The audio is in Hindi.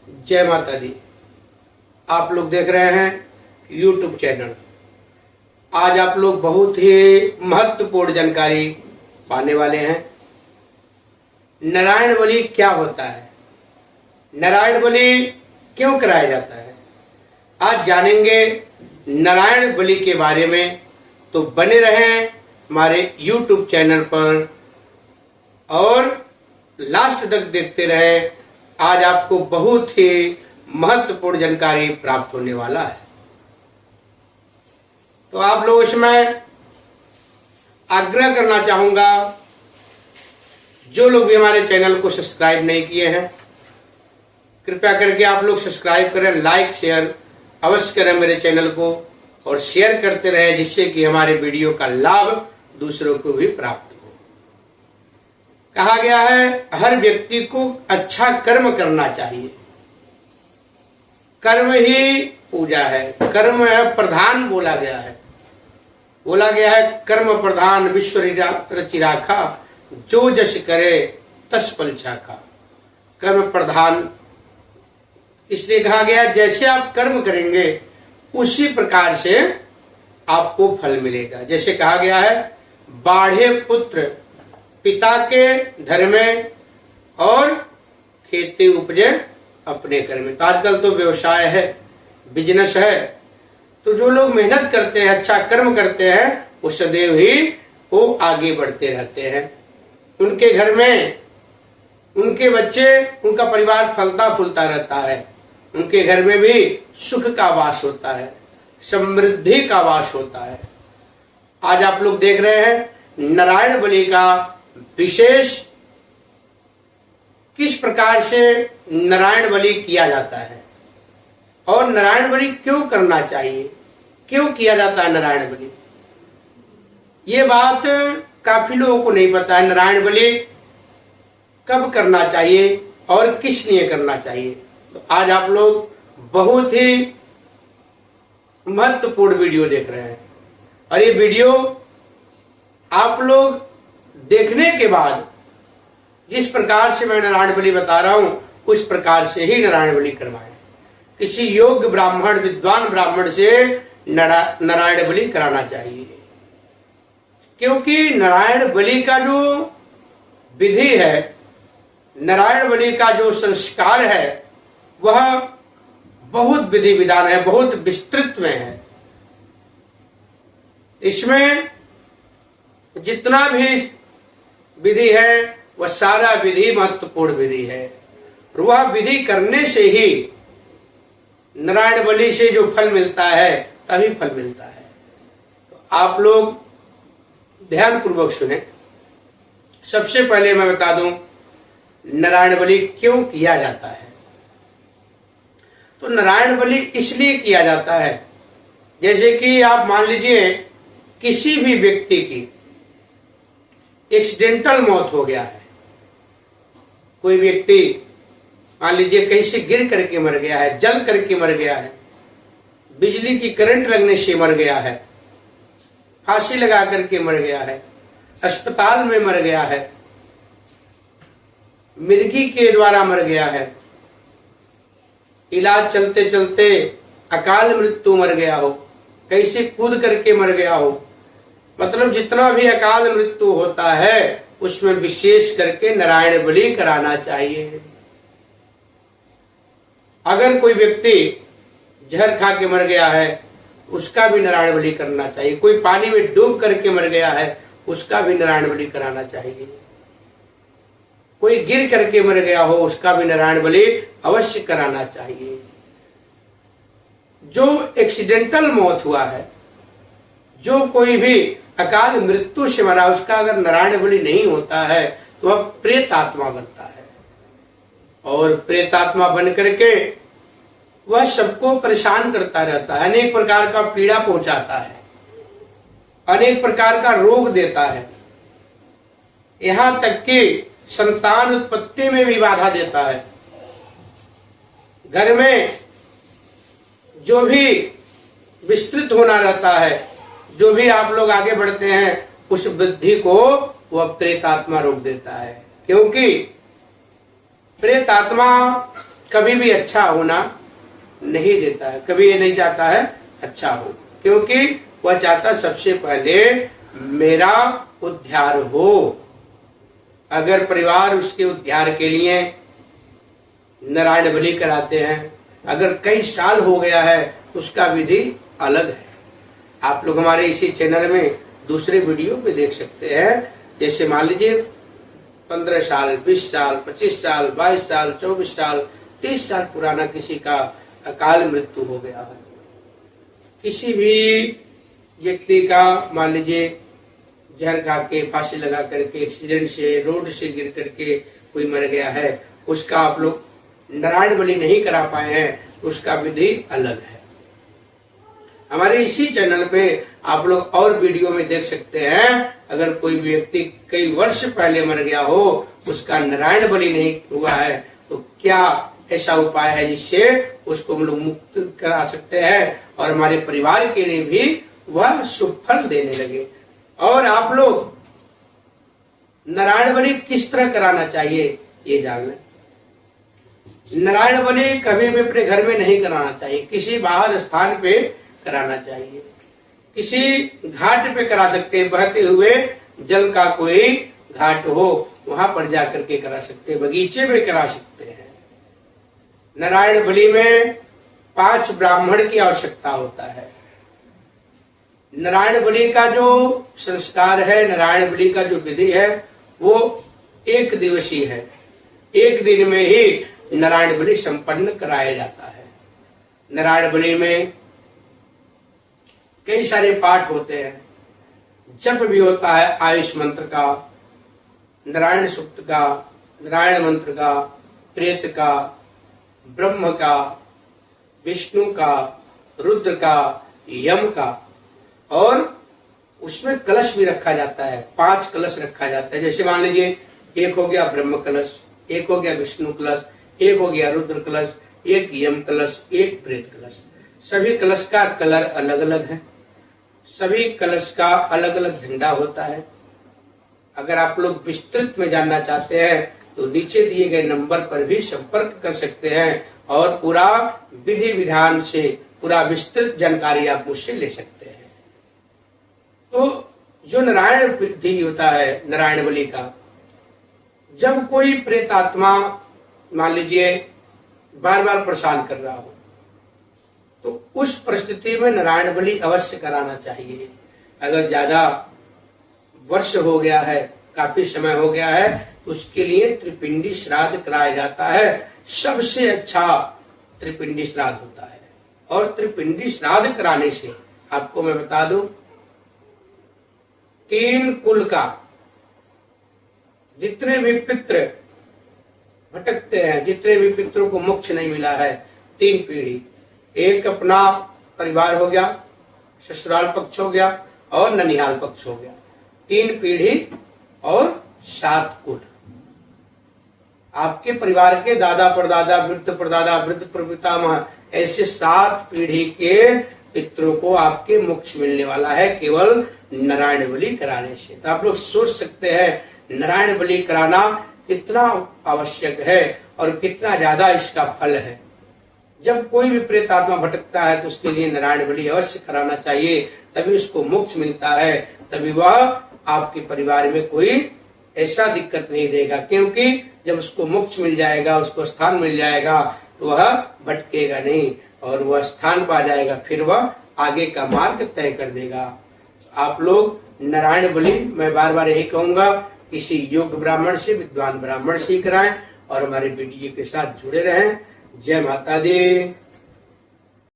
जय माता दी। आप लोग देख रहे हैं YouTube चैनल। आज आप लोग बहुत ही महत्वपूर्ण जानकारी पाने वाले हैं। नारायण बलि क्या होता है, नारायण बलि क्यों कराया जाता है, आज जानेंगे नारायण बलि के बारे में। तो बने रहें हमारे YouTube चैनल पर और लास्ट तक देखते रहें। आज आपको बहुत ही महत्वपूर्ण जानकारी प्राप्त होने वाला है। तो आप लोगों से मैं आग्रह करना चाहूंगा, जो लोग भी हमारे चैनल को सब्सक्राइब नहीं किए हैं, कृपया करके आप लोग सब्सक्राइब करें, लाइक शेयर अवश्य करें मेरे चैनल को और शेयर करते रहें, जिससे कि हमारे वीडियो का लाभ दूसरों को भी प्राप्त हो। कहा गया है हर व्यक्ति को अच्छा कर्म करना चाहिए। कर्म ही पूजा है, कर्म है प्रधान बोला गया है। कर्म प्रधान विश्व रचि राखा, जो जस करे तस फल चाखा। कर्म प्रधान इसलिए कहा गया, जैसे आप कर्म करेंगे उसी प्रकार से आपको फल मिलेगा। जैसे कहा गया है बाढ़े पुत्र पिता के धर्म में और खेती उपजे अपने कर्म में। तो आजकल तो व्यवसाय है, बिजनेस है, तो जो लोग मेहनत करते हैं, अच्छा कर्म करते हैं, वो सदैव ही वो आगे बढ़ते रहते हैं। उनके घर में उनके बच्चे, उनका परिवार फलता फूलता रहता है। उनके घर में भी सुख का वास होता है, समृद्धि का वास होता है। आज आप लोग देख रहे हैं नारायण बलि का विशेष किस प्रकार से नारायण बलि किया जाता है और नारायण बलि क्यों करना चाहिए, क्यों किया जाता है नारायण बलि। ये बात काफी लोगों को नहीं पता है, नारायण बलि कब करना चाहिए और किस लिए करना चाहिए। तो आज आप लोग बहुत ही महत्वपूर्ण वीडियो देख रहे हैं और ये वीडियो आप लोग देखने के बाद जिस प्रकार से मैं नारायण बलि बता रहा हूं उस प्रकार से ही नारायण बलि करवाएं। किसी योग्य ब्राह्मण, विद्वान ब्राह्मण से नारायण बलि कराना चाहिए, क्योंकि नारायण बलि का जो विधि है, नारायण बलि का जो संस्कार है, वह बहुत विधि विधान है, बहुत विस्तृत में है। इसमें जितना भी विधि है वह सारा विधि महत्वपूर्ण विधि है और वह विधि करने से ही नारायण बलि से जो फल मिलता है तभी फल मिलता है। तो आप लोग ध्यान पूर्वक सुने। सबसे पहले मैं बता दूं नारायण बलि क्यों किया जाता है। तो नारायण बलि इसलिए किया जाता है, जैसे कि आप मान लीजिए किसी भी व्यक्ति की एक्सीडेंटल मौत हो गया है। कोई व्यक्ति मान लीजिए कहीं से गिर करके मर गया है, जल करके मर गया है, बिजली की करंट लगने से मर गया है, फांसी लगा करके मर गया है, अस्पताल में मर गया है, मिर्गी के द्वारा मर गया है, इलाज चलते चलते अकाल मृत्यु मर गया हो, कहीं से कूद करके मर गया हो, मतलब जितना भी अकाल मृत्यु होता है उसमें विशेष करके नारायण बलि कराना चाहिए। अगर कोई व्यक्ति जहर खा के मर गया है उसका भी नारायण बलि करना चाहिए। कोई पानी में डूब करके मर गया है उसका भी नारायण बलि कराना चाहिए। कोई गिर करके मर गया हो उसका भी नारायण बलि अवश्य कराना चाहिए। जो एक्सीडेंटल मौत हुआ है, जो कोई भी अकाल मृत्यु से मरा, उसका अगर नारायण बलि नहीं होता है तो वह प्रेत आत्मा बनता है और प्रेत आत्मा बन करके वह सबको परेशान करता रहता है, अनेक प्रकार का पीड़ा पहुंचाता है, अनेक प्रकार का रोग देता है, यहां तक कि संतान उत्पत्ति में भी बाधा देता है। घर में जो भी विस्तृत होना रहता है, जो भी आप लोग आगे बढ़ते हैं, उस वृद्धि को वह प्रेत आत्मा रोक देता है। क्योंकि प्रेत आत्मा कभी भी अच्छा होना नहीं देता है, कभी ये नहीं चाहता है अच्छा हो, क्योंकि वह चाहता सबसे पहले मेरा उद्धार हो। अगर परिवार उसके उद्धार के लिए नारायण बलि कराते हैं, अगर कई साल हो गया है, उसका विधि अलग है। आप लोग हमारे इसी चैनल में दूसरे वीडियो पे देख सकते हैं। जैसे मान लीजिए 15 साल, 20 साल, 25 साल, 22 साल, 24 साल, 30 साल पुराना किसी का अकाल मृत्यु हो गया है, किसी भी व्यक्ति का मान लीजिए जहर खा के, फांसी लगा करके, एक्सीडेंट से, रोड से गिर करके कोई मर गया है, उसका आप लोग नारायण बलि नहीं करा पाए हैं, उसका विधि अलग है। हमारे इसी चैनल पे आप लोग और वीडियो में देख सकते हैं। अगर कोई व्यक्ति कई वर्ष पहले मर गया हो, उसका नारायण बलि नहीं हुआ है, तो क्या ऐसा उपाय है जिससे उसको हम लोग मुक्त करा सकते हैं और हमारे परिवार के लिए भी वह शुभ फल देने लगे। और आप लोग नारायण बलि किस तरह कराना चाहिए ये जान लें। नारायण बलि कभी भी अपने घर में नहीं कराना चाहिए, किसी बाहर स्थान पे कराना चाहिए। किसी घाट पे करा सकते हैं, बहते हुए जल का कोई घाट हो वहां पर जाकर के करा सकते हैं, बगीचे में करा सकते हैं। नारायण बलि में 5 ब्राह्मण की आवश्यकता होता है। नारायण बलि का जो संस्कार है, नारायण बलि का जो विधि है, वो 1 दिवसीय है। 1 दिन में ही नारायण बलि संपन्न कराया जाता है। नारायण बलि में कई सारे पाठ होते हैं, जप भी होता है आयुष मंत्र का, नारायण सूक्त का, नारायण मंत्र का, प्रेत का, ब्रह्म का, विष्णु का, रुद्र का, यम का, और उसमें कलश भी रखा जाता है। 5 कलश रखा जाता है। जैसे मान लीजिए एक हो गया ब्रह्म कलश, एक हो गया विष्णु कलश, एक हो गया रुद्र कलश, एक यम कलश, एक प्रेत कलश। सभी कलश का कलर अलग अलग है, सभी कलश का अलग अलग झंडा होता है। अगर आप लोग विस्तृत में जानना चाहते हैं तो नीचे दिए गए नंबर पर भी संपर्क कर सकते हैं और पूरा विधि विधान से पूरा विस्तृत जानकारी आप मुझसे ले सकते हैं। तो जो नारायण विधि होता है नारायण बलि का, जब कोई प्रेत आत्मा मान लीजिए बार बार परेशान कर रहा हो, तो उस परिस्थिति में नारायण बलि अवश्य कराना चाहिए। अगर ज्यादा वर्ष हो गया है, काफी समय हो गया है, तो उसके लिए त्रिपिंडी श्राद्ध कराया जाता है। सबसे अच्छा त्रिपिंडी श्राद्ध होता है। और त्रिपिंडी श्राद्ध कराने से आपको मैं बता दूं, 3 कुल का जितने भी पितृ भटकते हैं, जितने भी पितरों को मोक्ष नहीं मिला है, 3 पीढ़ी, एक अपना परिवार हो गया, ससुराल पक्ष हो गया और ननिहाल पक्ष हो गया, 3 पीढ़ी और 7 कुल। आपके परिवार के दादा परदादा, वृद्ध परदादा, वृद्ध प्रपितामह, ऐसे 7 पीढ़ी के पितरों को आपके मोक्ष मिलने वाला है केवल नारायण बलि कराने से। तो आप लोग सोच सकते हैं नारायण बलि कराना कितना आवश्यक है और कितना ज्यादा इसका फल है। जब कोई भी प्रेत आत्मा भटकता है तो उसके लिए नारायण बलि अवश्य कराना चाहिए, तभी उसको मोक्ष मिलता है, तभी वह आपके परिवार में कोई ऐसा दिक्कत नहीं देगा। क्योंकि जब उसको मोक्ष मिल जाएगा, उसको स्थान मिल जाएगा, तो वह भटकेगा नहीं और वह स्थान पा जाएगा, फिर वह आगे का मार्ग तय कर देगा। आप लोग नारायण बलि, मैं बार बार यही कहूंगा, किसी योग्य ब्राह्मण से, विद्वान ब्राह्मण से कराएं और हमारे वीडियो के साथ जुड़े रहें। जय माता दी।